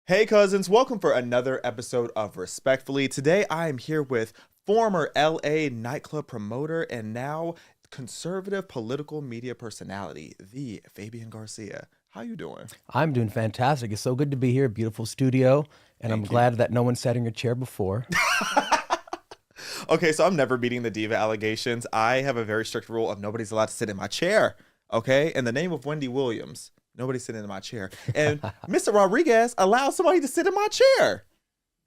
Hey cousins, welcome for another episode of Respectfully. Today I am here with former LA nightclub promoter and now conservative political media personality, the Fabian Garcia. How you doing? I'm doing fantastic. It's so good to be here. Beautiful studio. And I'm glad that no one sat in your chair before. Okay, so I'm never beating the diva allegations. I have a very strict rule of nobody's allowed to sit in my chair. Okay, in the name of Wendy Williams, nobody's sitting in my chair. And Mr. Rodriguez allowed somebody to sit in my chair.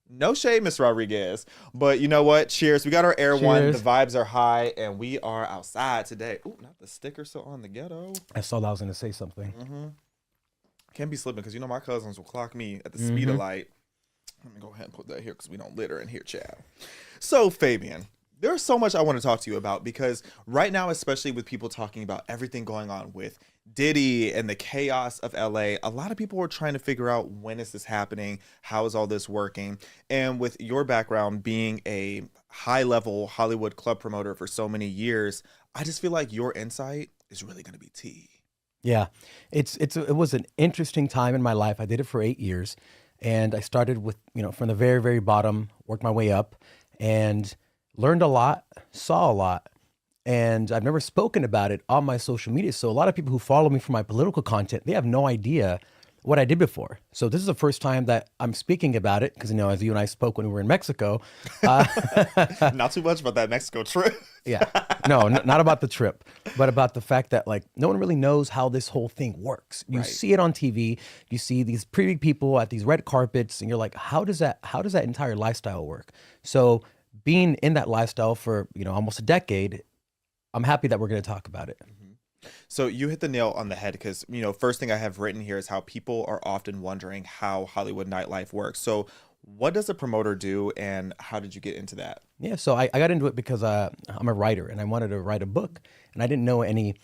No shade, Mr. Rodriguez. But you know what? Cheers. We got our air one. The vibes are high, and we are outside today. Ooh, not the sticker still on the ghetto. I saw that I was going to say something. Can't be slipping because you know my cousins will clock me at the speed of light. Let me go ahead and put that here because we don't litter in here, child. So, Fabian, there's so much I want to talk to you about because right now, especially with people talking about everything going on with Diddy and the chaos of LA, a lot of people are trying to figure out when is this happening? How is all this working? And with your background being a high-level Hollywood club promoter for so many years, I just feel like your insight is really going to be tea. Yeah, it was an interesting time in my life. I did it for 8 years. And I started with, from the very, very bottom, worked my way up and learned a lot, saw a lot. And I've never spoken about it on my social media. So a lot of people who follow me for my political content, they have no idea what I did before. So this is the first time that I'm speaking about it because, as you and I spoke when we were in Mexico. Not too much about that Mexico trip. Yeah, no, not about the trip, but about the fact that no one really knows how this whole thing works. You see it on TV, you see these pretty people at these red carpets, and you're like, how does that entire lifestyle work? So being in that lifestyle for almost a decade, I'm happy that we're going to talk about it. So you hit the nail on the head because, first thing I have written here is how people are often wondering how Hollywood nightlife works. So what does a promoter do and how did you get into that? Yeah, so I got into it because I'm a writer and I wanted to write a book and I didn't know any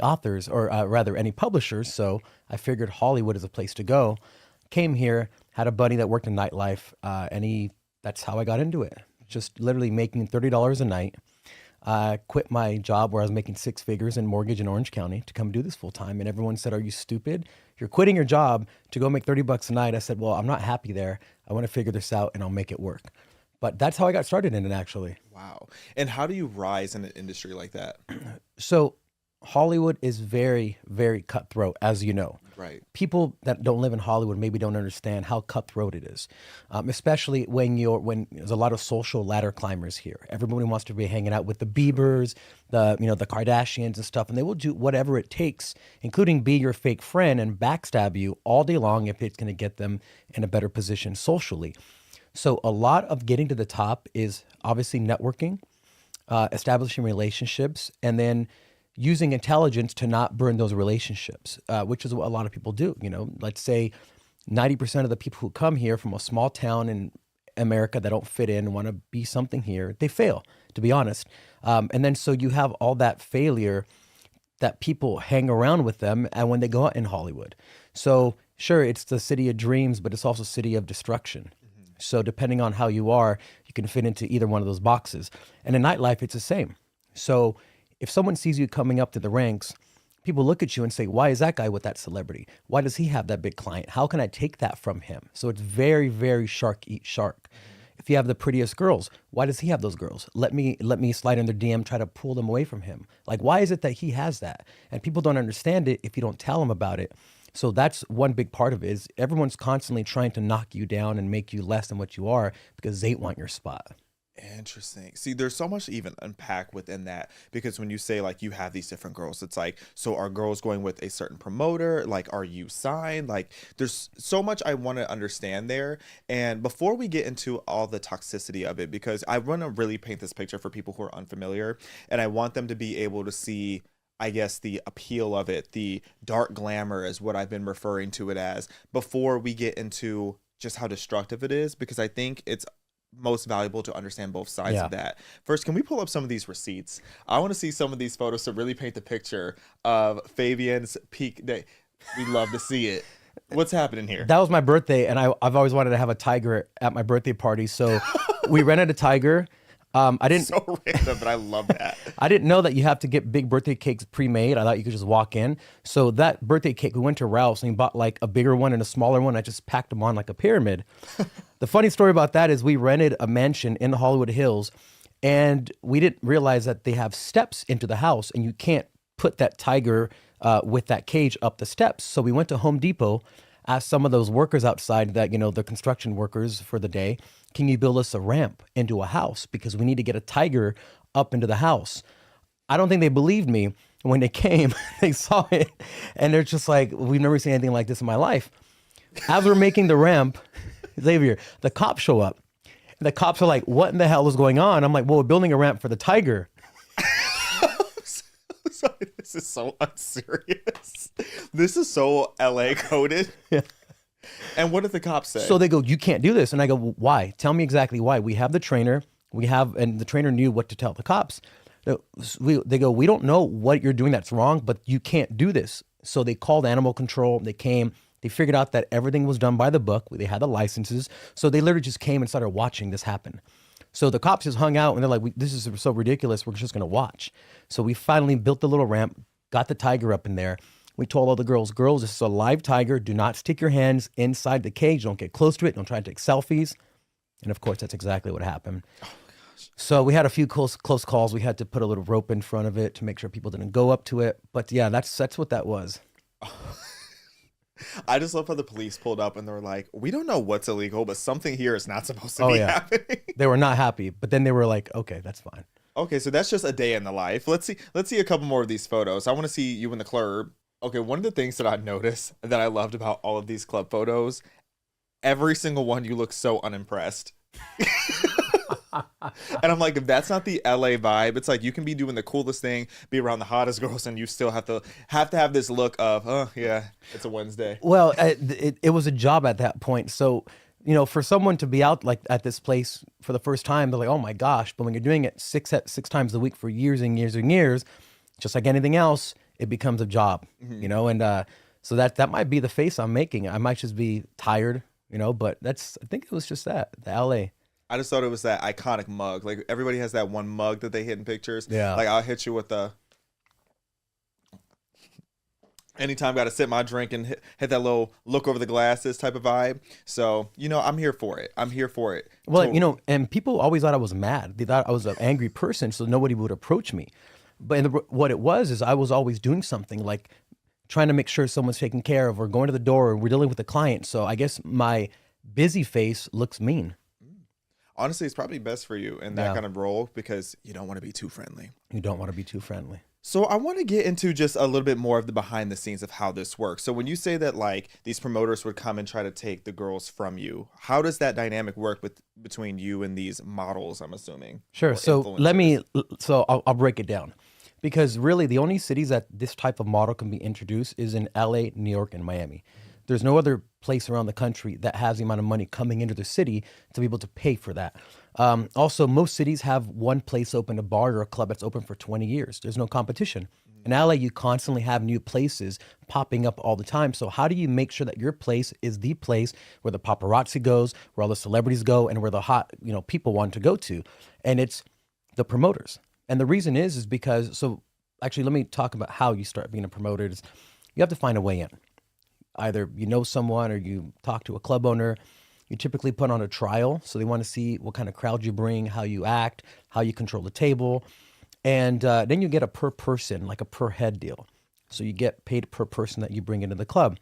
authors or rather any publishers. So I figured Hollywood is a place to go. Came here, had a buddy that worked in nightlife and that's how I got into it. Just literally making $30 a night. I quit my job where I was making six figures in mortgage in Orange County to come do this full time. And everyone said, "Are you stupid? You're quitting your job to go make $30 a night." I said, "Well, I'm not happy there. I want to figure this out and I'll make it work." But that's how I got started in it, actually. Wow. And how do you rise in an industry like that? So Hollywood is very, very cutthroat, as you know. Right. People that don't live in Hollywood maybe don't understand how cutthroat it is, especially when there's a lot of social ladder climbers here. Everybody wants to be hanging out with the Biebers, the Kardashians and stuff, and they will do whatever it takes, including be your fake friend and backstab you all day long if it's going to get them in a better position socially. So a lot of getting to the top is obviously networking, establishing relationships, and then using intelligence to not burn those relationships, which is what a lot of people do. Let's say 90% of the people who come here from a small town in America that don't fit in and want to be something here, they fail, to be honest. And then so you have all that failure that people hang around with them and when they go out in Hollywood. So sure, it's the city of dreams, but it's also a city of destruction. So depending on how you are, you can fit into either one of those boxes. And in nightlife, it's the same. So if someone sees you coming up to the ranks, people look at you and say, why is that guy with that celebrity? Why does he have that big client? How can I take that from him? So it's very, very shark eat shark. If you have the prettiest girls, why does he have those girls? Let me slide in their DM, try to pull them away from him. Why is it that he has that? And people don't understand it if you don't tell them about it. So that's one big part of it is everyone's constantly trying to knock you down and make you less than what you are because they want your spot. Interesting. See, there's so much to even unpack within that because when you say you have these different girls, it's so are girls going with a certain promoter? Are you signed? There's so much I want to understand there. And before we get into all the toxicity of it, because I want to really paint this picture for people who are unfamiliar and I want them to be able to see, I guess, the appeal of it, the dark glamour is what I've been referring to it as before we get into just how destructive it is, because I think it's most valuable to understand both sides of that. First, can we pull up some of these receipts? I want to see some of these photos to really paint the picture of Fabian's peak day. We love to see it. What's happening here? That was my birthday, and I've always wanted to have a tiger at my birthday party. So we rented a tiger. I didn't. So random, but I love that. I didn't know that you have to get big birthday cakes pre-made. I thought you could just walk in. So that birthday cake, we went to Ralph's and we bought like a bigger one and a smaller one. I just packed them on like a pyramid. The funny story about that is we rented a mansion in the Hollywood Hills, and we didn't realize that they have steps into the house, and you can't put that tiger with that cage up the steps. So we went to Home Depot, asked some of those workers outside that, the construction workers for the day, can you build us a ramp into a house? Because we need to get a tiger up into the house. I don't think they believed me. When they came, they saw it, and they're just like, we've never seen anything like this in my life. As we're making the ramp, Xavier, the cops show up. And the cops are like, what in the hell is going on? I'm like, well, we're building a ramp for the tiger. Sorry, this is so unserious. This is so LA coded. Yeah. And what did the cops say? So they go, you can't do this. And I go, well, why? Tell me exactly why. We have the trainer. And the trainer knew what to tell the cops. They go, we don't know what you're doing that's wrong, but you can't do this. So they called animal control. They came. They figured out that everything was done by the book. They had the licenses. So they literally just came and started watching this happen. So the cops just hung out and they're like, this is so ridiculous. We're just going to watch. So we finally built the little ramp, got the tiger up in there. We told all the girls, this is a live tiger. Do not stick your hands inside the cage. Don't get close to it. Don't try to take selfies. And of course, that's exactly what happened. Oh my gosh. So we had a few close calls. We had to put a little rope in front of it to make sure people didn't go up to it. But yeah, that's what that was. I just love how the police pulled up and they were like, we don't know what's illegal, but something here is not supposed to be happening. They were not happy, but then they were like, okay, that's fine. Okay, so that's just a day in the life. Let's see a couple more of these photos. I want to see you in the club. Okay, one of the things that I noticed that I loved about all of these club photos, every single one, you look so unimpressed. And I'm like, if that's not the LA vibe, it's like you can be doing the coolest thing, be around the hottest girls, and you still have to have this look of, oh yeah, it's a Wednesday. Well, it was a job at that point. So, for someone to be out like at this place for the first time, they're like, oh my gosh. But when you're doing it six times a week for years and years and years, just like anything else, it becomes a job, and so that might be the face I'm making. I might just be tired, but I think it was just that, the LA. I just thought it was that iconic mug. Like everybody has that one mug that they hit in pictures. Yeah. Like I'll hit you with anytime got to sip my drink and hit that little look over the glasses type of vibe. So, I'm here for it. Well, Totally. and people always thought I was mad. They thought I was an angry person, so nobody would approach me. But what it was is I was always doing something like trying to make sure someone's taken care of or going to the door or we're dealing with a client. So I guess my busy face looks mean. Honestly, it's probably best for you in that kind of role because you don't want to be too friendly. You don't want to be too friendly. So I want to get into just a little bit more of the behind the scenes of how this works. So when you say that like these promoters would come and try to take the girls from you, how does that dynamic work between you and these models, I'm assuming? Sure. So I'll break it down. Because really the only cities that this type of model can be introduced is in LA, New York, and Miami. There's no other place around the country that has the amount of money coming into the city to be able to pay for that. Also, most cities have one place open, a bar or a club that's open for 20 years. There's no competition. In LA, you constantly have new places popping up all the time. So how do you make sure that your place is the place where the paparazzi goes, where all the celebrities go, and where the hot people want to go to? And it's the promoters. And the reason is because, so actually, let me talk about how you start being a promoter. You have to find a way in. Either you know someone or you talk to a club owner. You typically put on a trial. So they want to see what kind of crowd you bring, how you act, how you control the table. And then you get a per person, like a per head deal. So you get paid per person that you bring into the club.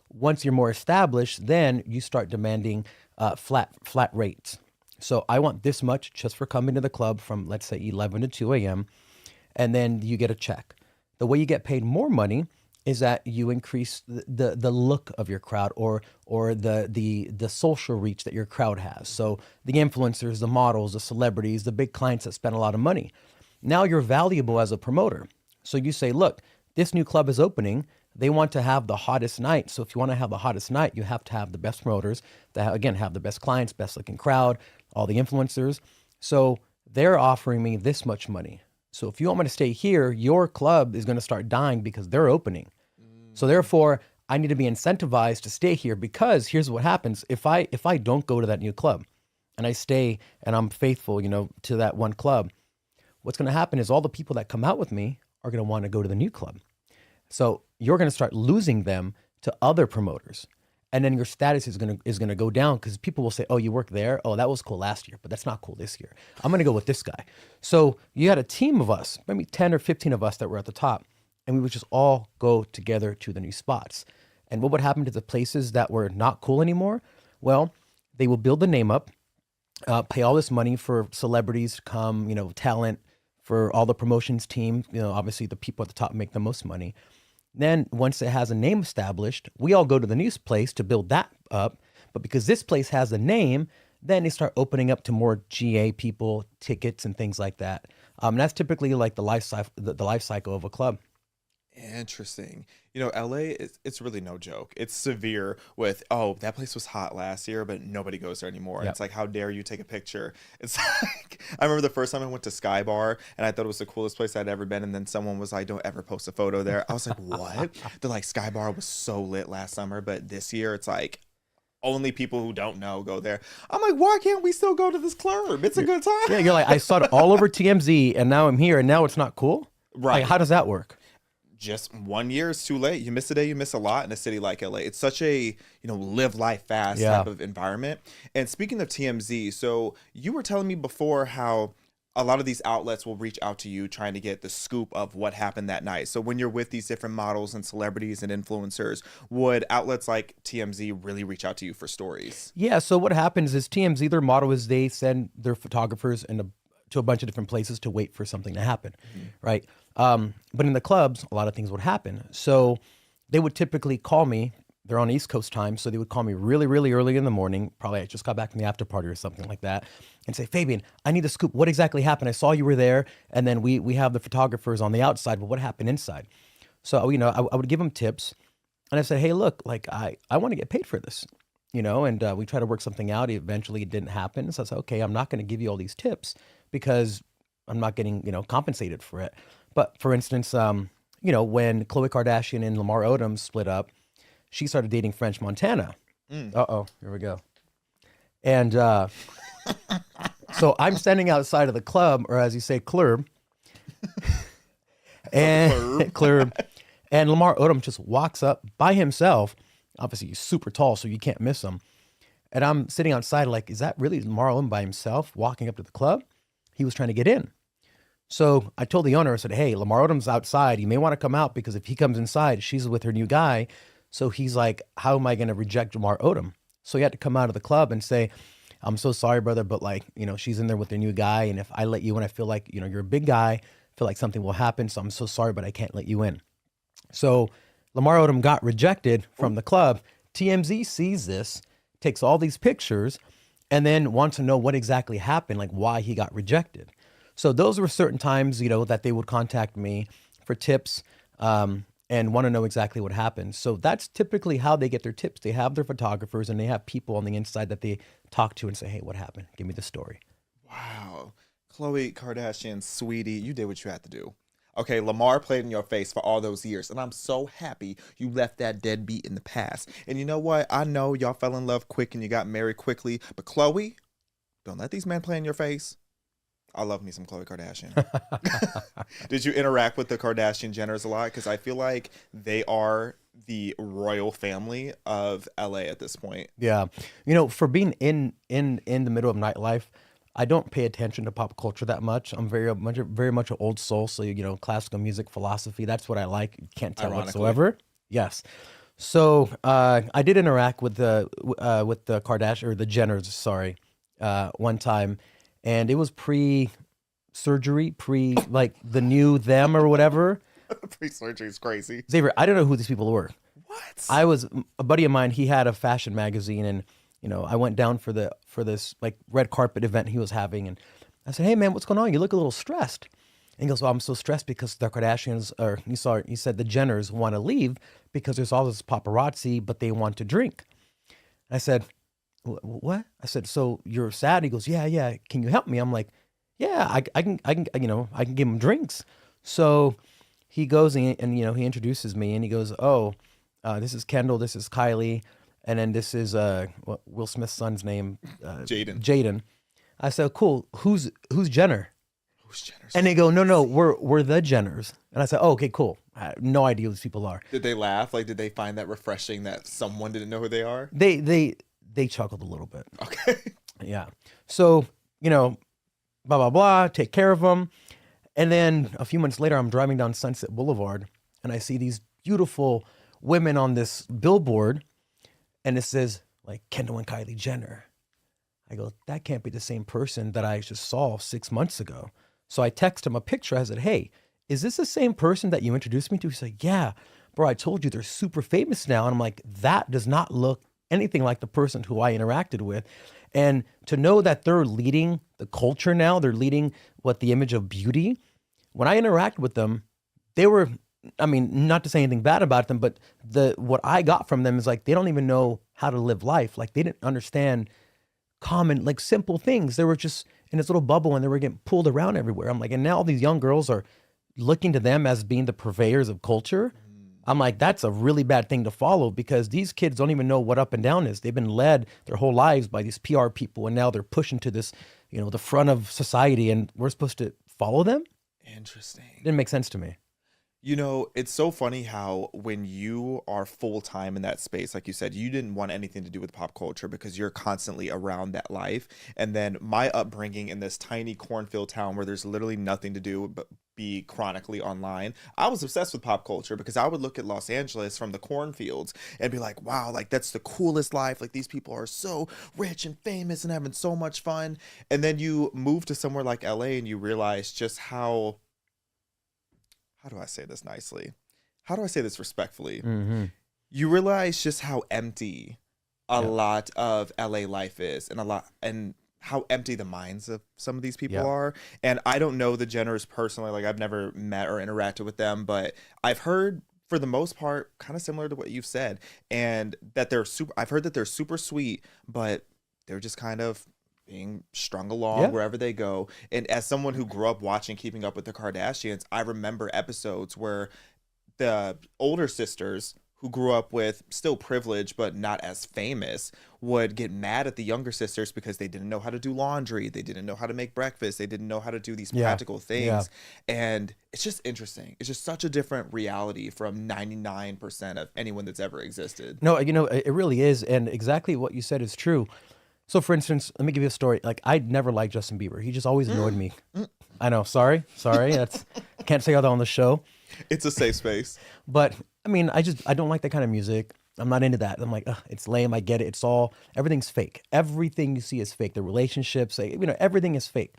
Once you're more established, then you start demanding flat rates. So I want this much just for coming to the club from, let's say, 11 to 2 a.m. And then you get a check. The way you get paid more money is that you increase the look of your crowd or the social reach that your crowd has. So the influencers, the models, the celebrities, the big clients that spend a lot of money. Now you're valuable as a promoter. So you say, look, this new club is opening. They want to have the hottest night. So if you want to have the hottest night, you have to have the best promoters that, again, have the best clients, best looking crowd, all the influencers. So they're offering me this much money. So if you want me to stay here, your club is going to start dying because they're opening. So therefore, I need to be incentivized to stay here because here's what happens. If I don't go to that new club, and I stay and I'm faithful, to that one club, what's going to happen is all the people that come out with me are going to want to go to the new club. So you're going to start losing them to other promoters. And then your status is going to go down because people will say, oh, you work there? Oh, that was cool last year, but that's not cool this year. I'm going to go with this guy. So you had a team of us, maybe 10 or 15 of us that were at the top, and we would just all go together to the new spots. And what would happen to the places that were not cool anymore? Well, they will build the name up, pay all this money for celebrities to come, talent, for all the promotions team. Obviously the people at the top make the most money. Then once it has a name established, we all go to the news place to build that up. But because this place has a name, then they start opening up to more GA people, tickets and things like that. That's typically like the life cycle of a club. Interesting. LA, it's really no joke. It's severe with, oh, that place was hot last year, but nobody goes there anymore. Yep. It's like, how dare you take a picture? It's like, I remember the first time I went to Sky Bar and I thought it was the coolest place I'd ever been. And then someone was like, don't ever post a photo there. I was like, what? They're like, Sky Bar was so lit last summer, but this year it's like, only people who don't know go there. I'm like, why can't we still go to this club? It's a good time. Yeah, you're like, I saw it all over TMZ and now I'm here and now it's not cool? Right. Like, how does that work? Just 1 year is too late. You miss a day, you miss a lot in a city like LA. It's such a, live life fast type of environment. And speaking of TMZ, so you were telling me before how a lot of these outlets will reach out to you trying to get the scoop of what happened that night. So when you're with these different models and celebrities and influencers, would outlets like TMZ really reach out to you for stories? Yeah, so what happens is TMZ, their model is they send their photographers to a bunch of different places to wait for something to happen, right? But in the clubs, a lot of things would happen. So they would typically call me. They're on East Coast time, so they would call me really, really early in the morning. Probably I just got back from the after party or something like that, and say, Fabian, I need a scoop. What exactly happened? I saw you were there, and then we have the photographers on the outside, but what happened inside? So, I would give them tips, and I said, hey, look, like I want to get paid for this, and we try to work something out. Eventually it didn't happen. So I said, okay, I'm not going to give you all these tips because I'm not getting, compensated for it. But for instance, when Khloe Kardashian and Lamar Odom split up, she started dating French Montana. Uh-oh, here we go. And so I'm standing outside of the club, or as you say, club. And club. And Lamar Odom just walks up by himself. Obviously, he's super tall, so you can't miss him. And I'm sitting outside like, is that really Lamar Odom by himself walking up to the club? He was trying to get in. So I told the owner, I said, hey, Lamar Odom's outside. You may want to come out because if he comes inside, she's with her new guy. So he's like, how am I going to reject Lamar Odom? So he had to come out of the club and say, I'm so sorry, brother, but like, she's in there with her new guy. And if I let you in, I feel like, you're a big guy, I feel like something will happen. So I'm so sorry, but I can't let you in. So Lamar Odom got rejected from the club. TMZ sees this, takes all these pictures, and then wants to know what exactly happened, like why he got rejected. So those were certain times, that they would contact me for tips and want to know exactly what happened. So that's typically how they get their tips. They have their photographers and they have people on the inside that they talk to and say, hey, what happened? Give me the story. Wow. Khloe Kardashian, sweetie, you did what you had to do. Okay, Lamar played in your face for all those years, and I'm so happy you left that deadbeat in the past. And you know what? I know y'all fell in love quick and you got married quickly, but Khloe, don't let these men play in your face. I love me some Khloe Kardashian. Did you interact with the Kardashian Jenners a lot? Because I feel like they are the royal family of LA at this point. Yeah. For being in the middle of nightlife, I don't pay attention to pop culture that much. I'm very much an old soul. So, classical music, philosophy, that's what I like. Can't tell whatsoever. Yes. So I did interact with the Kardashian, or the Jenners, sorry, one time. And it was pre-surgery, like the new them or whatever. Pre-surgery is crazy. Xavier, I don't know who these people were. What? A buddy of mine, he had a fashion magazine, and I went down for this like red carpet event he was having, and I said, hey man, what's going on? You look a little stressed. And he goes, well, I'm so stressed because the Kardashians, or he said the Jenners want to leave because there's all this paparazzi, but they want to drink. I said, what? I said, so you're sad? He goes, yeah. Can you help me? I'm like, yeah, I can give him drinks. So he goes and he introduces me and he goes, oh, this is Kendall, this is Kylie. And then this is Will Smith's son's name, Jaden. Jaden. I said, cool. Who's Jenner? Who's Jenner's? And they go, no, we're the Jenners. And I said, oh, okay, cool. I have no idea who these people are. Did they laugh? Like, did they find that refreshing that someone didn't know who they are? They chuckled a little bit. Okay. Yeah. So, blah, blah, blah, take care of them. And then a few months later, I'm driving down Sunset Boulevard and I see these beautiful women on this billboard and it says like Kendall and Kylie Jenner. I go, that can't be the same person that I just saw 6 months ago. So I text him a picture. I said, hey, is this the same person that you introduced me to? He's like, yeah, bro, I told you they're super famous now. And I'm like, that does not look anything like the person who I interacted with. And to know that they're leading the culture now, they're leading the image of beauty. When I interact with them, they were, I mean, not to say anything bad about them, but what I got from them is like, they don't even know how to live life. Like they didn't understand common, like simple things. They were just in this little bubble and they were getting pulled around everywhere. I'm like, and now all these young girls are looking to them as being the purveyors of culture. I'm like, that's a really bad thing to follow because these kids don't even know what up and down is. They've been led their whole lives by these PR people and now they're pushing to this, the front of society and we're supposed to follow them. Interesting. Didn't make sense to me. It's so funny how when you are full time in that space, like you said, you didn't want anything to do with pop culture because you're constantly around that life. And then my upbringing in this tiny cornfield town where there's literally nothing to do but be chronically online, I was obsessed with pop culture because I would look at Los Angeles from the cornfields and be like, wow, like that's the coolest life. Like these people are so rich and famous and having so much fun. And then you move to somewhere like LA and you realize just how do I say this nicely? How do I say this respectfully? Mm-hmm. You realize just how empty a lot of LA life is and how empty the minds of some of these people are. And I don't know the Jenners personally, like I've never met or interacted with them, but I've heard for the most part, kind of similar to what you've said, and that I've heard that they're super sweet, but they're just kind of being strung along wherever they go. And as someone who grew up watching Keeping Up with the Kardashians, I remember episodes where the older sisters who grew up with still privilege but not as famous would get mad at the younger sisters because they didn't know how to do laundry, they didn't know how to make breakfast, they didn't know how to do these practical things. And it's just interesting. It's just such a different reality from 99% of anyone that's ever existed. No, it really is. And exactly what you said is true. So for instance, let me give you a story. Like I never liked Justin Bieber. He just always annoyed me. I know. Sorry. That's can't say all that on the show. It's a safe space. But I mean, I don't like that kind of music. I'm not into that. I'm like, it's lame. I get it. Everything's fake. Everything you see is fake. The relationships, everything is fake.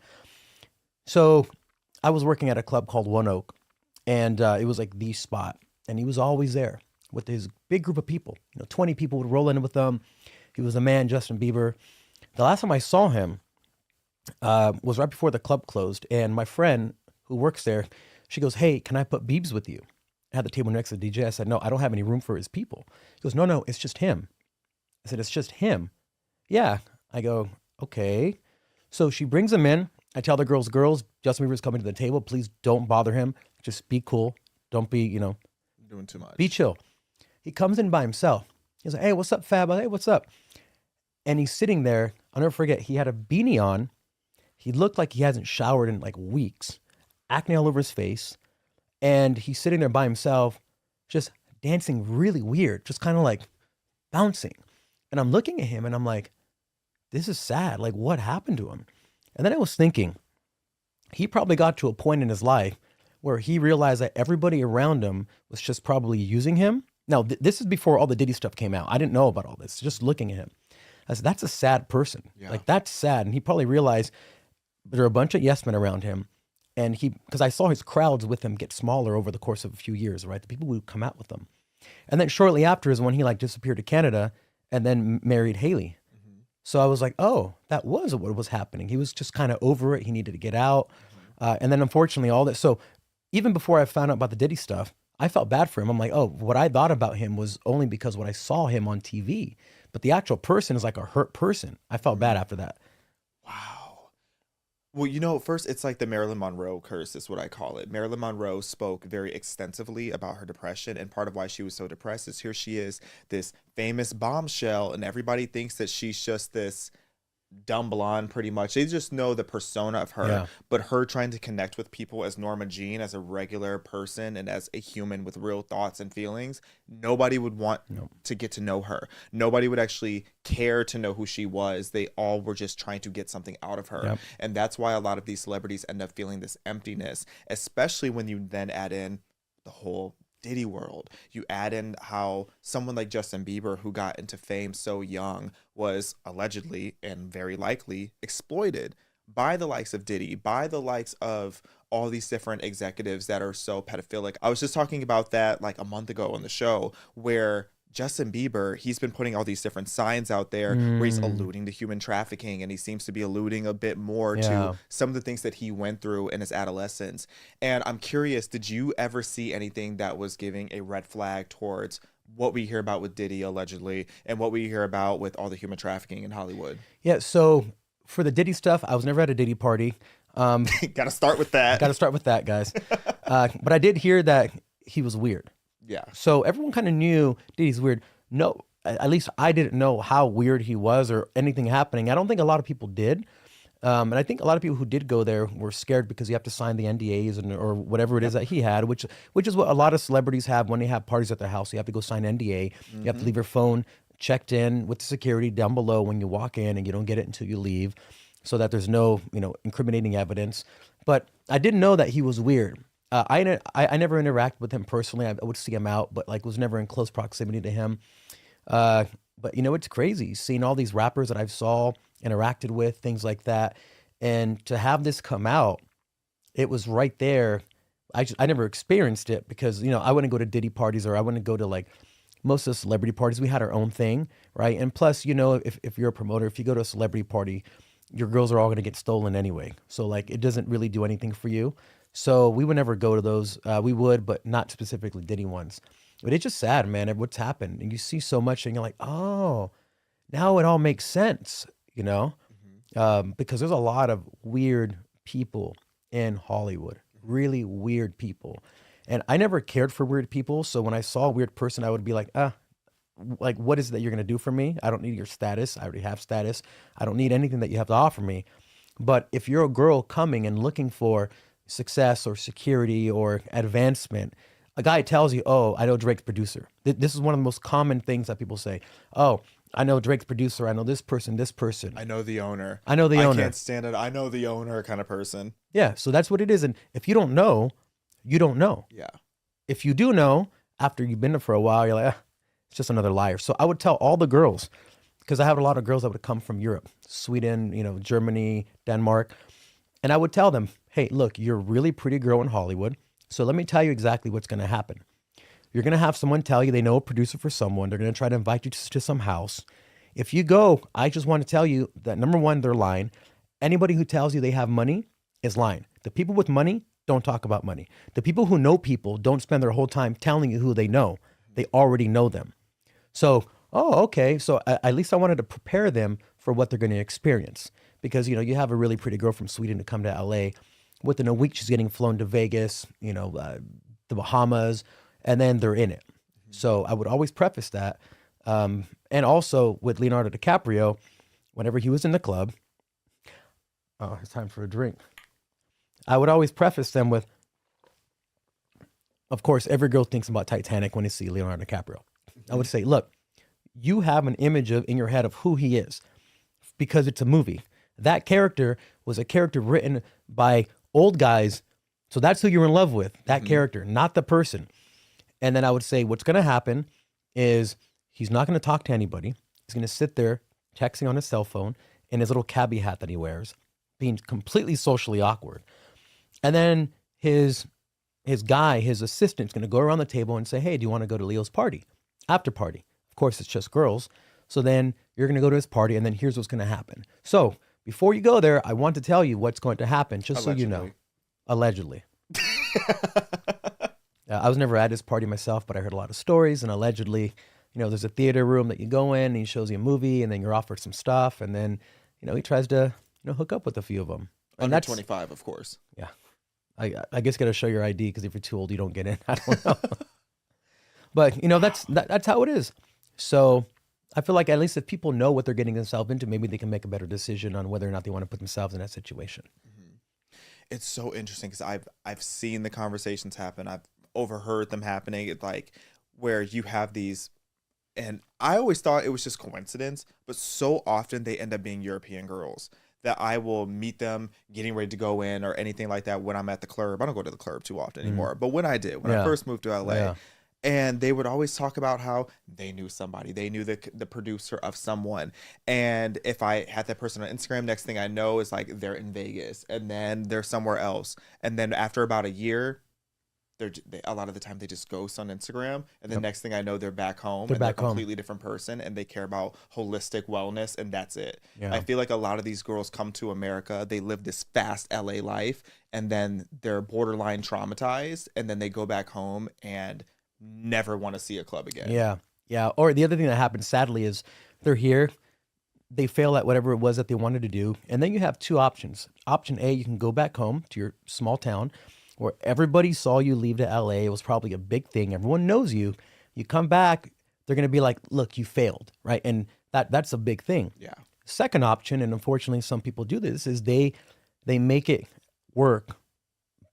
So I was working at a club called One Oak and it was like the spot. And he was always there with his big group of people. 20 people would roll in with them. He was a man, Justin Bieber. The last time I saw him was right before the club closed. And my friend who works there, she goes, hey, can I put Biebs with you? I had the table next to the DJ. I said, no, I don't have any room for his people. He goes, no, it's just him. I said, it's just him. Yeah. I go, okay. So she brings him in. I tell the girls, Justin Bieber's coming to the table. Please don't bother him. Just be cool. Don't be, doing too much. Be chill. He comes in by himself. He's like, hey, what's up, Fab? Hey, what's up? And he's sitting there. I'll never forget. He had a beanie on. He looked like he hasn't showered in like weeks. Acne all over his face. And he's sitting there by himself, just dancing really weird, just kind of like bouncing. And I'm looking at him and I'm like, this is sad. Like, what happened to him? And then I was thinking, he probably got to a point in his life where he realized that everybody around him was just probably using him. Now, this is before all the Diddy stuff came out. I didn't know about all this, just looking at him. I said, that's a sad person. Yeah. Like, that's sad. And he probably realized there are a bunch of yes men around him. And because I saw his crowds with him get smaller over the course of a few years, right? The people who would come out with them. And then shortly after is when he like disappeared to Canada and then married Haley. Mm-hmm. So I was like, oh, that was what was happening. He was just kind of over it. He needed to get out. Mm-hmm. And then unfortunately all that. So even before I found out about the Diddy stuff, I felt bad for him. I'm like, oh, what I thought about him was only because what I saw him on TV. But the actual person is like a hurt person. I felt bad after that. Wow. Well, first it's like the Marilyn Monroe curse is what I call it. Marilyn Monroe spoke very extensively about her depression, and part of why she was so depressed is here she is, this famous bombshell, and everybody thinks that she's just this dumb blonde pretty much. They just know the persona of her, Yeah. but her trying to connect with people as Norma Jean, as a regular person and as a human with real thoughts and feelings, nobody would want No. to get to know her. Nobody would actually care to know who she was. They all were just trying to get something out of her. Yep. And that's why a lot of these celebrities end up feeling this emptiness, especially when you then add in the whole Diddy world. You add in how someone like Justin Bieber, who got into fame so young, was allegedly and very likely exploited by the likes of Diddy, by the likes of all these different executives that are so pedophilic. I was just talking about that like a month ago on the show, where Justin Bieber, he's been putting all these different signs out there where he's alluding to human trafficking, and he seems to be alluding a bit more Yeah. to some of the things that he went through in his adolescence. And I'm curious, did you ever see anything that was giving a red flag towards what we hear about with Diddy allegedly and what we hear about with all the human trafficking in Hollywood? Yeah. So for the Diddy stuff, I was never at a Diddy party. Got to start with that. Got to start with that, guys. But I did hear that he was weird. Yeah. So everyone kind of knew Diddy's weird. No, at least I didn't know how weird he was or anything happening. I don't think a lot of people did. And I think a lot of people who did go there were scared because you have to sign the NDAs or whatever it is that he had, which is what a lot of celebrities have when they have parties at their house. You have to go sign NDA. You have to leave your phone checked in with the security down below when you walk in, and you don't get it until you leave, so that there's no incriminating evidence. But I didn't know that he was weird. I never interacted with him personally. I would see him out, but like was never in close proximity to him. But it's crazy seeing all these rappers that I've saw, interacted with, things like that, and to have this come out, it was right there. I never experienced it because I wouldn't go to Diddy parties, or I wouldn't go to like most of the celebrity parties. We had our own thing, right? And plus, if you're a promoter, if you go to a celebrity party, your girls are all going to get stolen anyway. So like it doesn't really do anything for you. So we would never go to those. We would, but not specifically Diddy ones. But it's just sad, man, at what's happened. And you see so much and you're like, oh, now it all makes sense, because there's a lot of weird people in Hollywood, really weird people. And I never cared for weird people. So when I saw a weird person, I would be like, like, what is it that you're going to do for me? I don't need your status. I already have status. I don't need anything that you have to offer me. But if you're a girl coming and looking for success or security or advancement, a guy tells you, oh, I know Drake's producer. This is one of the most common things that people say. Oh, I know Drake's producer. I know this person, this person. I know the owner. I know the owner. I can't stand it. I know the owner kind of person. Yeah, so that's what it is. And if you don't know, you don't know. Yeah. If you do know, after you've been there for a while, you're like, it's just another liar. So I would tell all the girls, because I have a lot of girls that would come from Europe, Sweden, Germany, Denmark. And I would tell them, hey, look, you're a really pretty girl in Hollywood. So let me tell you exactly what's going to happen. You're going to have someone tell you they know a producer for someone. They're going to try to invite you to some house. If you go, I just want to tell you that, number one, they're lying. Anybody who tells you they have money is lying. The people with money don't talk about money. The people who know people don't spend their whole time telling you who they know. They already know them. So, oh, okay. So at least I wanted to prepare them for what they're going to experience. Because, you have a really pretty girl from Sweden to come to LA. Within a week, she's getting flown to Vegas, the Bahamas, and then they're in it. So I would always preface that. And also with Leonardo DiCaprio, whenever he was in the club, oh, it's time for a drink. I would always preface them with, of course, every girl thinks about Titanic when they see Leonardo DiCaprio. I would say, look, you have an image in your head of who he is because it's a movie. That character was a character written by old guys. So that's who you're in love with, that character, not the person. And then I would say what's going to happen is he's not going to talk to anybody. He's going to sit there texting on his cell phone in his little cabbie hat that he wears, being completely socially awkward. And then his assistant's going to go around the table and say, hey, do you want to go to Leo's party? After party. Of course, it's just girls. So then you're going to go to his party, and then here's what's going to happen. So before you go there, I want to tell you what's going to happen, just so you know. Allegedly. I was never at his party myself, but I heard a lot of stories, and allegedly, there's a theater room that you go in, and he shows you a movie, and then you're offered some stuff, and then, he tries to, hook up with a few of them. And Under that's 25, of course. yeah. I guess you got to show your ID because if you're too old, you don't get in. I don't know. But that's how it is. So I feel like at least if people know what they're getting themselves into, maybe they can make a better decision on whether or not they want to put themselves in that situation. It's so interesting because I've seen the conversations happen. I've overheard them happening. It's like where you have these, and I always thought it was just coincidence, but so often they end up being European girls that I will meet them getting ready to go in or anything like that when I'm at the club. I don't go to the club too often anymore, but when I did, when I first moved to LA, and they would always talk about how they knew somebody, they knew the producer of someone, and if I had that person on Instagram, next thing I know is like they're in Vegas, and then they're somewhere else, and then after about a year, a lot of the time they just ghost on Instagram, and the next thing I know they're back home, they're a completely different person, and they care about holistic wellness, and that's it. I feel like a lot of these girls come to America, they live this fast LA life, and then they're borderline traumatized, and then they go back home and never want to see a club again. Yeah. Or the other thing that happens sadly is they're here, they fail at whatever it was that they wanted to do, and then you have two options. Option A, you can go back home to your small town where everybody saw you leave to LA. It was probably a big thing. Everyone knows you. You come back, they're going to be like, look, you failed, right? And that's a big thing. Yeah. Second option, and unfortunately some people do this, is they make it work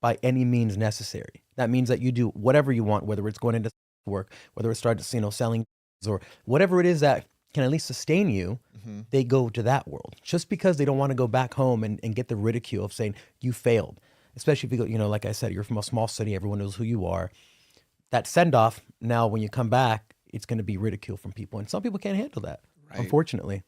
by any means necessary. That means that you do whatever you want, whether it's going into work, whether it's starting to, selling or whatever it is that can at least sustain you, they go to that world just because they don't want to go back home and get the ridicule of saying you failed. Especially if you go, like I said, you're from a small city, everyone knows who you are. That send off, now when you come back, it's going to be ridicule from people. And some people can't handle that, unfortunately.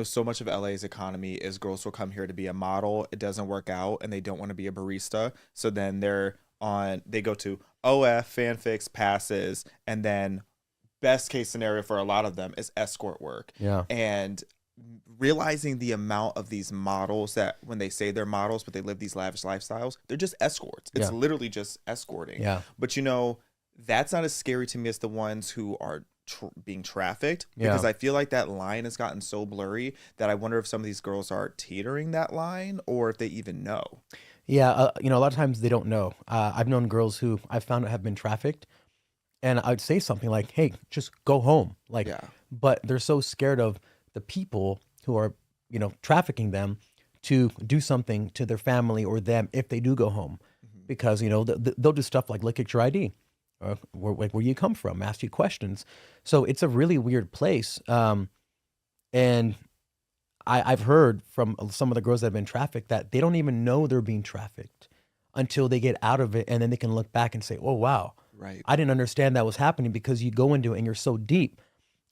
So much of LA's economy is girls will come here to be a model. It doesn't work out and they don't want to be a barista. So then they go to OF, fanfics, passes, and then best case scenario for a lot of them is escort work. Yeah. And realizing the amount of these models that when they say they're models, but they live these lavish lifestyles, they're just escorts. It's literally just escorting. Yeah. But that's not as scary to me as the ones who are being trafficked, because I feel like that line has gotten so blurry that I wonder if some of these girls are teetering that line or if they even know. Yeah. A lot of times they don't know. I've known girls who I found out have been trafficked, and I'd say something like, hey, just go home. But they're so scared of the people who are, trafficking them to do something to their family or them if they do go home, because, they'll do stuff like look at your ID, or where you come from, ask you questions. So it's a really weird place. And I've heard from some of the girls that have been trafficked that they don't even know they're being trafficked until they get out of it. And then they can look back and say, oh, wow, I didn't understand that was happening, because you go into it and you're so deep.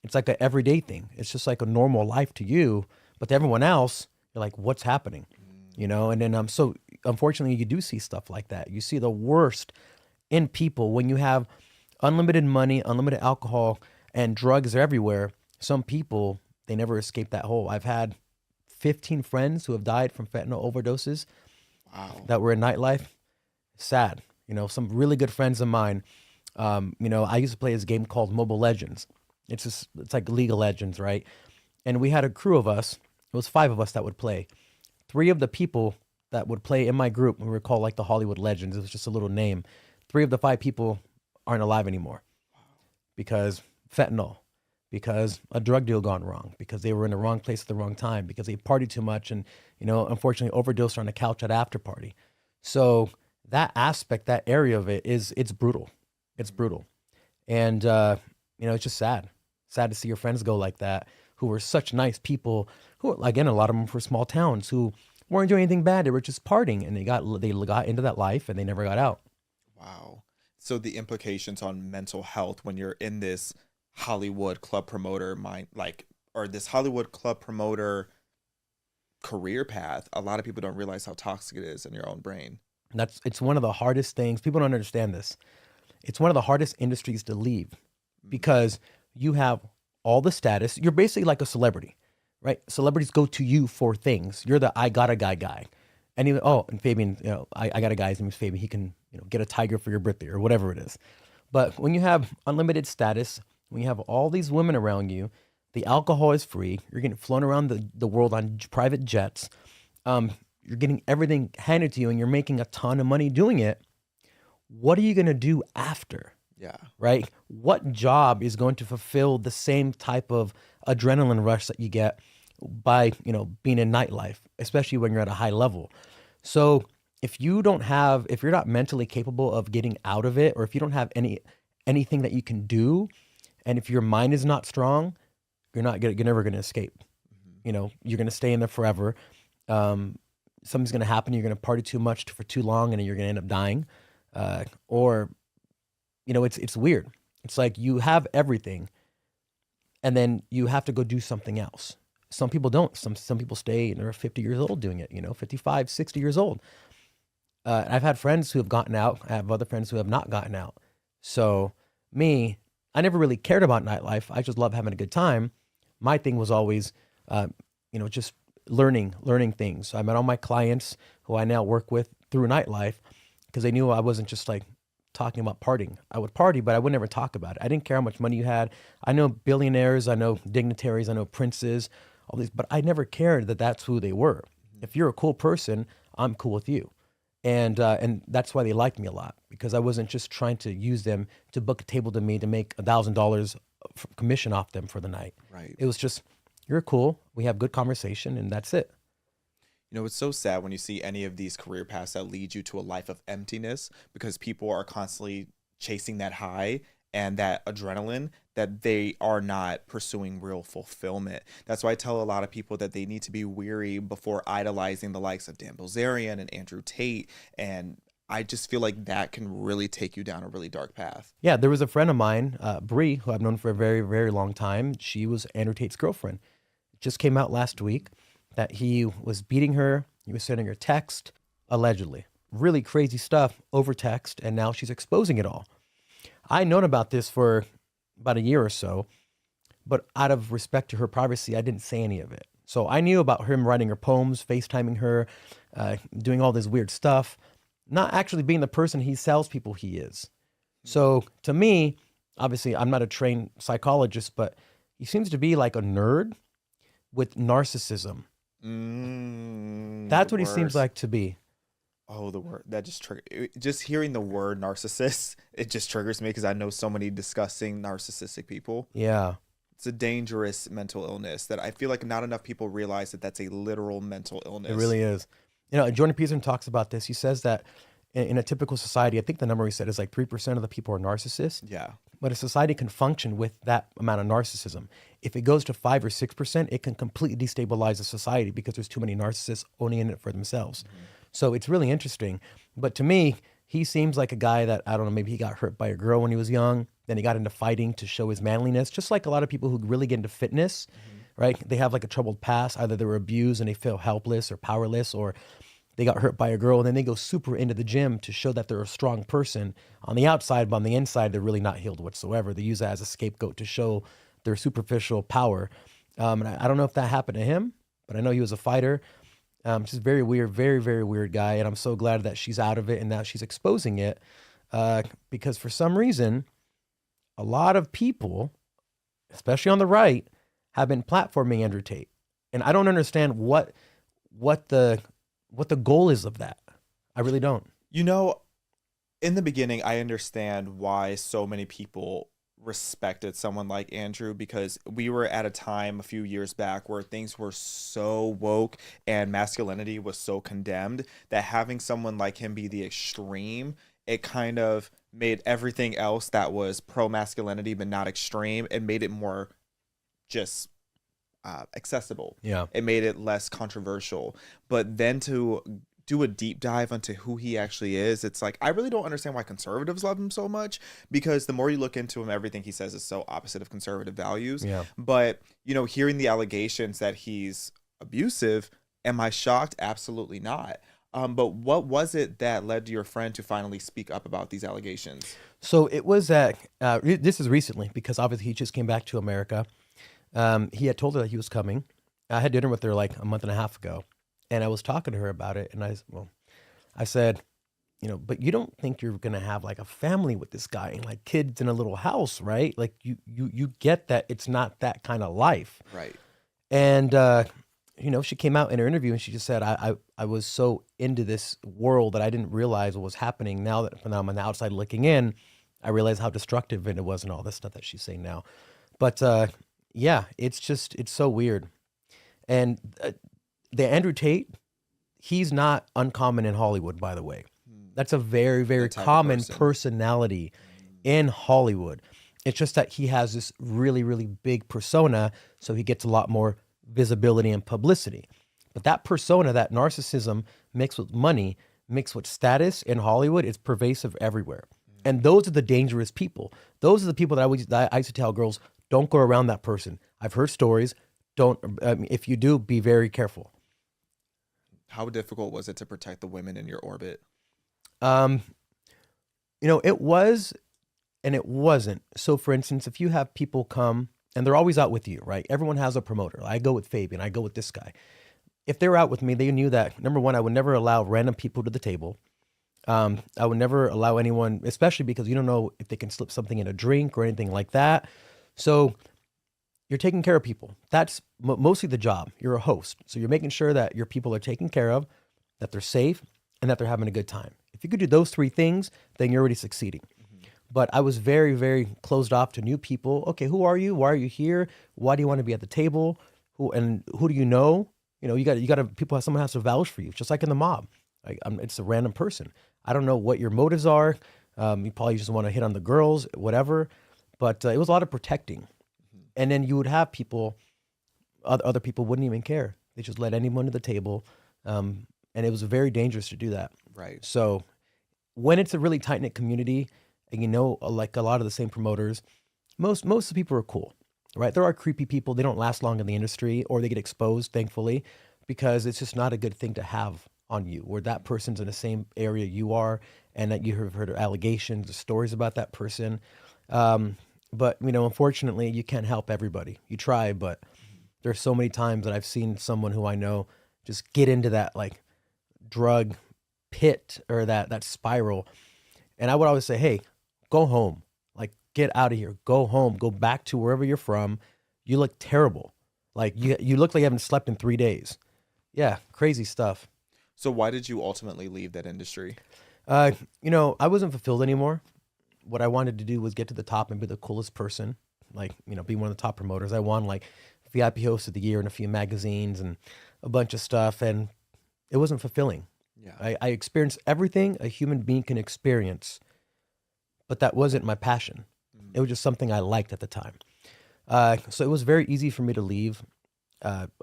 It's like an everyday thing. It's just like a normal life to you, but to everyone else, you're like, what's happening? And then so unfortunately you do see stuff like that. You see the worst in people when you have unlimited money, unlimited alcohol, and drugs are everywhere. Some people, they never escape that hole. I've had 15 friends who have died from fentanyl overdoses. Wow. That were in Nightlife. Sad. Some really good friends of mine. I used to play this game called Mobile Legends. It's like League of Legends, right? And we had a crew of us. It was 5 of us that would play. 3 of the people that would play in my group, we were called like the Hollywood Legends. It was just a little name. 3 of the 5 people aren't alive anymore because fentanyl, because a drug deal gone wrong, because they were in the wrong place at the wrong time, because they partied too much and, unfortunately overdosed on the couch at after party. So that aspect, that area of it it's brutal. It's brutal. And, it's just sad to see your friends go like that, who were such nice people, who, again, a lot of them were small towns, who weren't doing anything bad. They were just partying, and they got into that life and they never got out. Wow. So the implications on mental health when you're in this Hollywood club promoter or this Hollywood club promoter career path, a lot of people don't realize how toxic it is in your own brain. It's one of the hardest things. People don't understand this. It's one of the hardest industries to leave, because you have all the status. You're basically like a celebrity, right? Celebrities go to you for things. You're the I got a guy. And and Fabian, I got a guy, his name is Fabian. He can, get a tiger for your birthday or whatever it is. But when you have unlimited status, when you have all these women around you, the alcohol is free. You're getting flown around the world on private jets. you're getting everything handed to you and you're making a ton of money doing it, what are you going to do after? Yeah. Right? What job is going to fulfill the same type of adrenaline rush that you get by, being in nightlife, especially when you're at a high level? So if you're not mentally capable of getting out of it, or if you don't have anything that you can do, and if your mind is not strong, you're never going to escape. You're going to stay in there forever. Something's going to happen. You're going to party too much for too long, and you're going to end up dying. Or it's weird. It's like you have everything, and then you have to go do something else. Some people don't. Some people stay and they're 50 years old doing it, 55, 60 years old. I've had friends who have gotten out. I have other friends who have not gotten out. So me, I never really cared about nightlife. I just love having a good time. My thing was always, just learning things. So I met all my clients who I now work with through nightlife because they knew I wasn't just like talking about partying. I would party, but I would never talk about it. I didn't care how much money you had. I know billionaires, I know dignitaries, I know princes, all these, but I never cared that that's who they were. If you're a cool person, I'm cool with you. And that's why they liked me a lot, because I wasn't just trying to use them to book a table to me to make $1,000 commission off them for the night. Right. It was just, you're cool, we have good conversation, and that's it. It's so sad when you see any of these career paths that lead you to a life of emptiness, because people are constantly chasing that high and that adrenaline, that they are not pursuing real fulfillment. That's why I tell a lot of people that they need to be weary before idolizing the likes of Dan Bilzerian and Andrew Tate. And I just feel like that can really take you down a really dark path. Yeah, there was a friend of mine, Bree, who I've known for a very, very long time. She was Andrew Tate's girlfriend. It just came out last week that he was beating her. He was sending her text, allegedly. Really crazy stuff over text, and now she's exposing it all. I'd known about this for about a year or so, but out of respect to her privacy, I didn't say any of it. So I knew about him writing her poems, FaceTiming her, doing all this weird stuff, not actually being the person he tells people he is. So to me, obviously, I'm not a trained psychologist, but he seems to be like a nerd with narcissism. That's what he seems like to be. Oh, the word that just hearing the word narcissist, it just triggers me, because I know so many disgusting narcissistic people. Yeah. It's a dangerous mental illness that I feel like not enough people realize that that's a literal mental illness. It really is. Jordan Peterson talks about this. He says that in a typical society, I think the number he said is like 3% of the people are narcissists. Yeah. But a society can function with that amount of narcissism. If it goes to 5 or 6%, it can completely destabilize a society because there's too many narcissists owning it for themselves. Mm-hmm. So it's really interesting. But to me, he seems like a guy that, I don't know, maybe he got hurt by a girl when he was young. Then he got into fighting to show his manliness, just like a lot of people who really get into fitness, right? They have like a troubled past. Either they were abused and they feel helpless or powerless, or they got hurt by a girl, and then they go super into the gym to show that they're a strong person on the outside, but on the inside, they're really not healed whatsoever. They use that as a scapegoat to show their superficial power. And I don't know if that happened to him, but I know he was a fighter. Just very weird, very, very weird guy. And I'm so glad that she's out of it and that she's exposing it, because for some reason, a lot of people, especially on the right, have been platforming Andrew Tate. And I don't understand what the goal is of that. I really don't. In the beginning, I understand why so many people respected someone like Andrew, because we were at a time a few years back where things were so woke and masculinity was so condemned that having someone like him be the extreme, it kind of made everything else that was pro-masculinity but not extreme, it made it more just accessible. Yeah. It made it less controversial. But then to do a deep dive into who he actually is, it's like, I really don't understand why conservatives love him so much, because the more you look into him, everything he says is so opposite of conservative values. Yeah. But, hearing the allegations that he's abusive, am I shocked? Absolutely not. But what was it that led to your friend to finally speak up about these allegations? So it was that, this is recently, because obviously he just came back to America. He had told her that he was coming. I had dinner with her like a month and a half ago, and I was talking to her about it. And I said, but you don't think you're going to have like a family with this guy and like kids in a little house, right? Like you get that it's not that kind of life. Right. And she came out in her interview and she just said, I was so into this world that I didn't realize what was happening. Now I'm on the outside looking in, I realize how destructive it was and all this stuff that she's saying now. But yeah, it's so weird. And the Andrew Tate, he's not uncommon in Hollywood, by the way. That's a very, very common personality in Hollywood. It's just that he has this really, really big persona, so he gets a lot more visibility and publicity. But that persona, that narcissism mixed with money, mixed with status in Hollywood, is pervasive everywhere. And those are the dangerous people. Those are the people that I used to tell girls, don't go around that person. I've heard stories. If you do, be very careful. How difficult was it to protect the women in your orbit? It was and it wasn't. So for instance, if you have people come and they're always out with you, right? Everyone has a promoter. I go with Fabian. I go with this guy. If they're out with me, they knew that, number one, I would never allow random people to the table. I would never allow anyone, especially because you don't know if they can slip something in a drink or anything like that. So you're taking care of people. That's mostly the job. You're a host. So you're making sure that your people are taken care of, that they're safe, and that they're having a good time. If you could do those three things, then you're already succeeding. But I was very, very closed off to new people. Okay, who are you? Why are you here? Why do you want to be at the table? Who do you know? You got to someone has to vouch for you, just like in the mob. It's a random person. I don't know what your motives are. You probably just want to hit on the girls, whatever. But it was a lot of protecting. And then you would have people, other people wouldn't even care. They just let anyone to the table. And it was very dangerous to do that. Right. So when it's a really tight-knit community, and like a lot of the same promoters, most of the people are cool, right? There are creepy people. They don't last long in the industry, or they get exposed, thankfully, because it's just not a good thing to have on you, where that person's in the same area you are, and that you have heard allegations or stories about that person. But, unfortunately, you can't help everybody. You try, but there's so many times that I've seen someone who I know just get into that, like, drug pit or that spiral. And I would always say, hey, go home. Like, get out of here. Go home. Go back to wherever you're from. You look terrible. Like, you look like you haven't slept in 3 days. Yeah, crazy stuff. So why did you ultimately leave that industry? I wasn't fulfilled anymore. What I wanted to do was get to the top and be the coolest person. Like, be one of the top promoters. I won, like, VIP Host of the Year in a few magazines and a bunch of stuff. And it wasn't fulfilling. Yeah. I experienced everything a human being can experience, but that wasn't my passion. It was just something I liked at the time. So it was very easy for me to leave.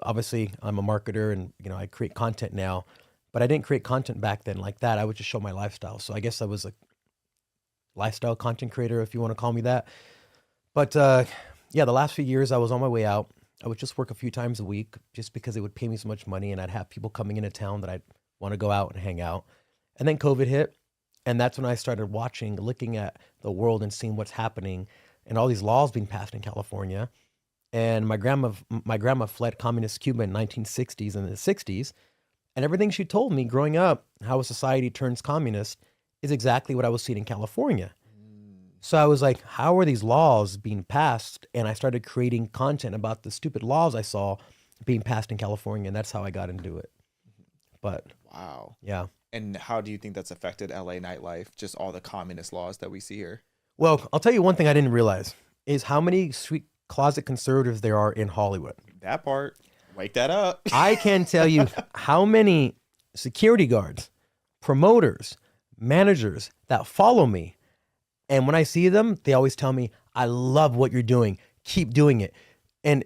Obviously, I'm a marketer and, I create content now, but I didn't create content back then like that. I would just show my lifestyle. So I guess I was a lifestyle content creator, if you want to call me that. But yeah, the last few years I was on my way out. I would just work a few times a week just because it would pay me so much money, and I'd have people coming into town that I'd want to go out and hang out. And then COVID hit, and that's when I started looking at the world and seeing what's happening and all these laws being passed in California. And my grandma fled communist Cuba in 1960s and the 60s, and everything she told me growing up, how a society turns communist, is exactly what I was seeing in California. So I was like, how are these laws being passed? And I started creating content about the stupid laws I saw being passed in California, and that's how I got into it. But wow. Yeah. And how do you think that's affected LA nightlife? Just all the communist laws that we see here. Well, I'll tell you one thing I didn't realize is how many sweet closet conservatives there are in Hollywood. That part. Wake that up. I can tell you how many security guards, promoters, managers that follow me. And when I see them, they always tell me, I love what you're doing. Keep doing it. And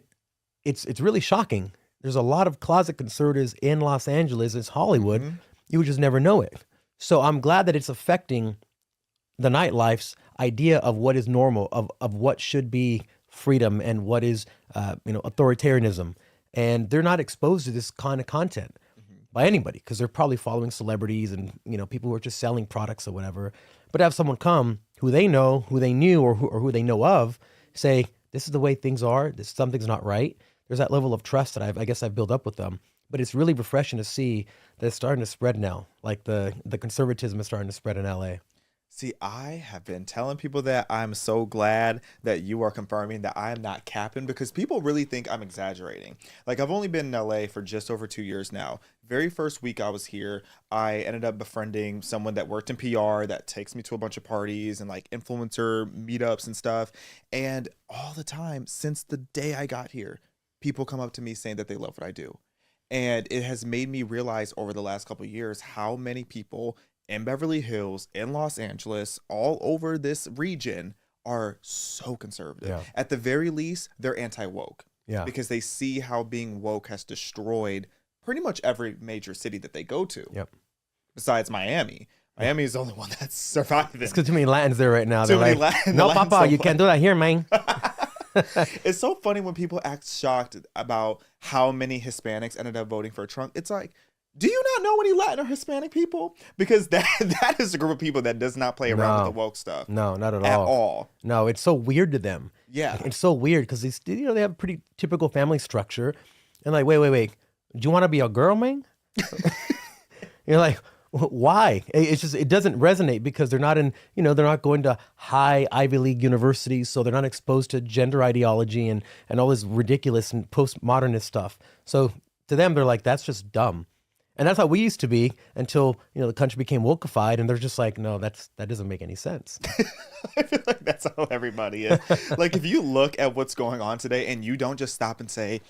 it's really shocking. There's a lot of closet conservatives in Los Angeles. It's Hollywood. Mm-hmm. You would just never know it. So I'm glad that it's affecting the nightlife's idea of what is normal, of what should be freedom and what is, authoritarianism. And they're not exposed to this kind of content by anybody because they're probably following celebrities and, people who are just selling products or whatever. But have someone come who they know, who they knew, or who they know of, say, this is the way things are. Something's not right. There's that level of trust that I guess I've built up with them. But it's really refreshing to see that it's starting to spread now. Like the conservatism is starting to spread in LA. See, I have been telling people that. I'm so glad that you are confirming that I am not capping, because people really think I'm exaggerating. Like, I've only been in LA for just over 2 years now. Very first week I was here, I ended up befriending someone that worked in PR that takes me to a bunch of parties and like influencer meetups and stuff. And all the time since the day I got here, people come up to me saying that they love what I do. And it has made me realize over the last couple of years how many people in Beverly Hills, in Los Angeles, all over this region are so conservative. Yeah. At the very least, they're anti-woke. Yeah. Because they see how being woke has destroyed pretty much every major city that they go to. Yep. Besides Miami. Miami is the only one that's surviving. It's because too many Latins there right now. Too They're many like, Latin- no, Latins Papa, so you can't do that here, man. It's so funny when people act shocked about how many Hispanics ended up voting for Trump. It's like, do you not know any Latin or Hispanic people? Because that is a group of people that does not play around with the woke stuff. No, not at At all. all. No, it's so weird to them. Yeah. It's so weird because they have a pretty typical family structure. And like, wait. Do you want to be a girl, man? You're like, why? It's just, it doesn't resonate because they're not they're not going to high Ivy League universities. So they're not exposed to gender ideology and all this ridiculous and postmodernist stuff. So to them, they're like, that's just dumb. And that's how we used to be until, the country became wokeified, and they're just like, no, that doesn't make any sense. I feel like that's how everybody is. Like, if you look at what's going on today and you don't just stop and say,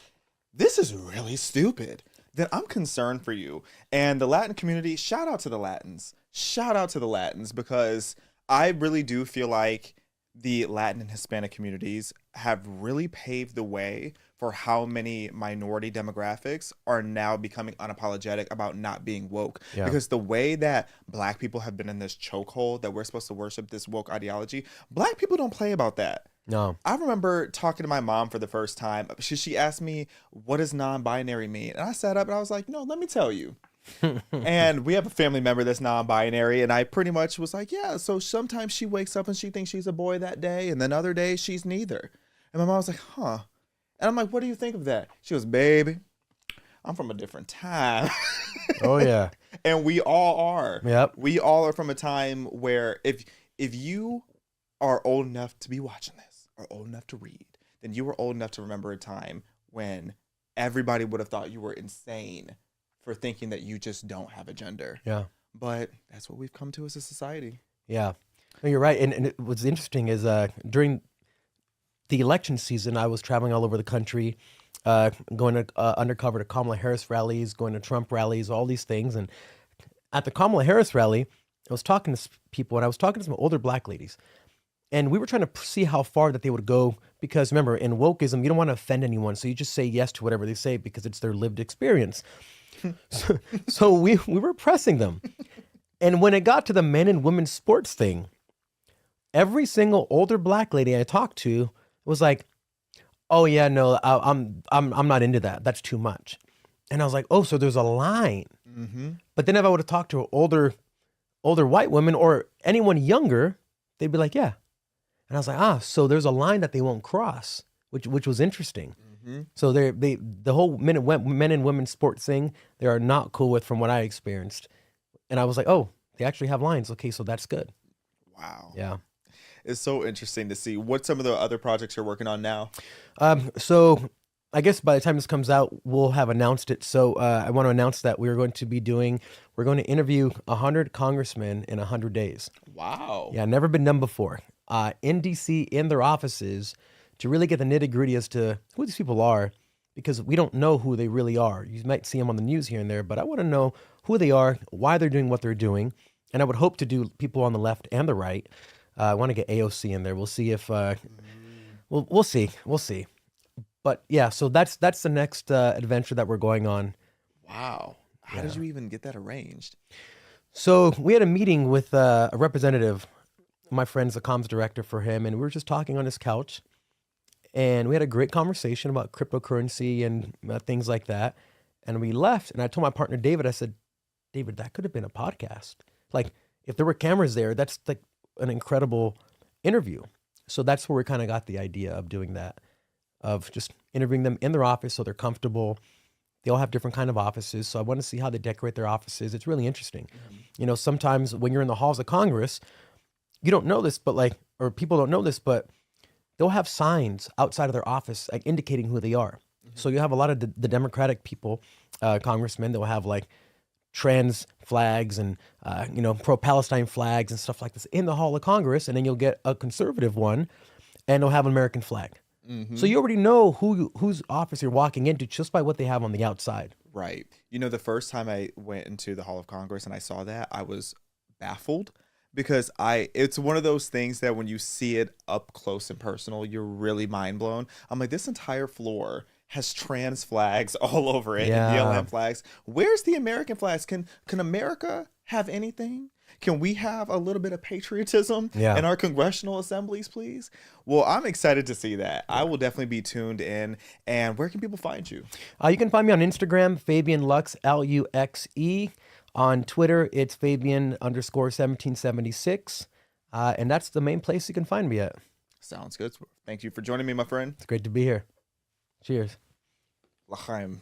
this is really stupid, then I'm concerned for you. And the Latin community, shout out to the Latins. Shout out to the Latins, because I really do feel like the Latin and Hispanic communities have really paved the way for how many minority demographics are now becoming unapologetic about not being woke. Yeah. Because the way that Black people have been in this chokehold that we're supposed to worship this woke ideology, Black people don't play about that. No. I remember talking to my mom for the first time. She asked me, what does non-binary mean? And I sat up and I was like, no, let me tell you. And we have a family member that's non-binary, and I pretty much was like, yeah, so sometimes she wakes up and she thinks she's a boy that day, and then other days she's neither. And my mom was like, huh. And I'm like, what do you think of that? She goes, baby, I'm from a different time. Oh, yeah. And we all are. Yep. We all are from a time where if you are old enough to be watching this, or old enough to read, then you were old enough to remember a time when everybody would have thought you were insane for thinking that you just don't have a gender. Yeah. But that's what we've come to as a society. Yeah. No, you're right. And what's interesting is during the election season, I was traveling all over the country, going to undercover to Kamala Harris rallies, going to Trump rallies, all these things. And at the Kamala Harris rally, I was talking to people, and I was talking to some older Black ladies. And we were trying to see how far that they would go, because remember, in wokeism, you don't want to offend anyone. So you just say yes to whatever they say because it's their lived experience. So we were pressing them. And when it got to the men and women sports thing, every single older Black lady I talked to was like, oh yeah, no, I'm not into that. That's too much. And I was like, oh, so there's a line. Mm-hmm. But then if I would have talked to older white women or anyone younger, they'd be like, yeah. And I was like, so there's a line that they won't cross, which was interesting. Mm-hmm. So the whole men and women sports thing, they are not cool with, from what I experienced. And I was like, oh, they actually have lines. Okay, so that's good. Wow. Yeah. It's so interesting to see. What some of the other projects you're working on now? So I guess by the time this comes out, we'll have announced it. So I want to announce that we're going to interview 100 congressmen in 100 days. Wow. Yeah, never been done before. In DC, in their offices, to really get the nitty gritty as to who these people are, because we don't know who they really are. You might see them on the news here and there, but I want to know who they are, why they're doing what they're doing. And I would hope to do people on the left and the right. I want to get AOC in there. We'll see if we'll see. But yeah, so that's the next adventure that we're going on. Wow. How did you even get that arranged? So we had a meeting with a representative. My friend's a comms director for him, and we were just talking on his couch. And we had a great conversation about cryptocurrency and things like that. And we left, and I told my partner, David, I said, David, that could have been a podcast. Like, if there were cameras there, that's like an incredible interview. So that's where we kind of got the idea of doing that, of just interviewing them in their office so they're comfortable. They all have different kind of offices. So I want to see how they decorate their offices. It's really interesting. Mm-hmm. Sometimes when you're in the halls of Congress, you don't know this, but like, or people don't know this, but they'll have signs outside of their office like indicating who they are. So you have a lot of the Democratic people, congressmen, they'll have like trans flags and, pro-Palestine flags and stuff like this in the Hall of Congress. And then you'll get a conservative one and they'll have an American flag. So you already know whose office you're walking into just by what they have on the outside. Right. The first time I went into the Hall of Congress and I saw that, I was baffled because it's one of those things that when you see it up close and personal, you're really mind blown. I'm like, this entire floor has trans flags all over it, and BLM flags. Where's the American flags? Can America have anything? Can we have a little bit of patriotism in our congressional assemblies, please? Well, I'm excited to see that. I will definitely be tuned in. And where can people find you? You can find me on Instagram, Fabian Lux, Luxe. On Twitter, it's Fabian_1776. And that's the main place you can find me at. Sounds good. Thank you for joining me, my friend. It's great to be here. Cheers. L'chaim.